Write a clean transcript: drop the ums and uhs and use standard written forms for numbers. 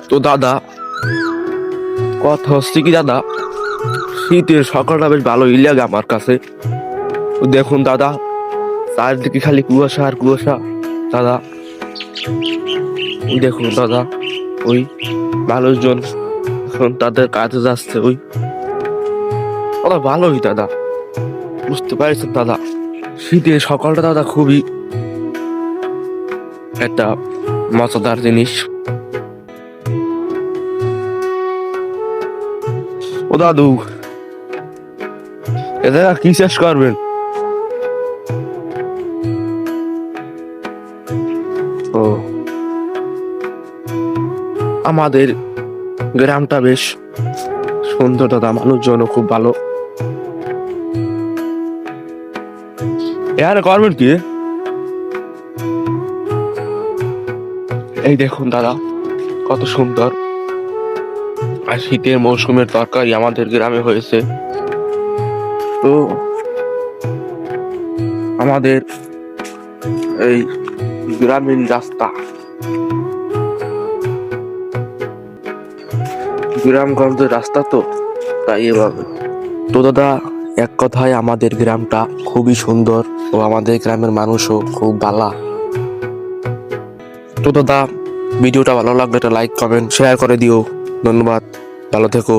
তো দাদা, কথা হচ্ছে কি দাদা, শীতের সকালটা বেশ ভালোই লাগে আমার কাছে। তো দেখুন দাদা, চারদিকে খালি কুয়াশা আর কুয়াশা। দাদা দেখুন দাদা, ওই মানুষজন এখন তাদের কাজে যাচ্ছে। ওই ওরা ভালোই দাদা, বুঝতে পারছেন দাদা, শীতের সকালটা দাদা খুবই একটা মজাদার জিনিস। ও দাদু, এদের আর কি চাষ করবেন? ও, আমাদের গ্রামটা বেশ সুন্দর দাদা, মানুষজনও খুব ভালো। এখানে করবেন কি? এই দেখুন দাদা, কত সুন্দর আর শীতের মৌসুমের তরকারি আমাদের গ্রামে হয়েছে। তো আমাদের এই গ্রামীণ রাস্তা, গ্রামগঞ্জের রাস্তা, তো তাই এভাবে। তো দাদা, এক কথায় আমাদের গ্রামটা খুবই সুন্দর ও আমাদের গ্রামের মানুষও খুব ভালো। তো দাদা, ভিডিওটা ভালো লাগলে একটা লাইক কমেন্ট শেয়ার করে দিও। ধন্যবাদ, ভালো থেকো।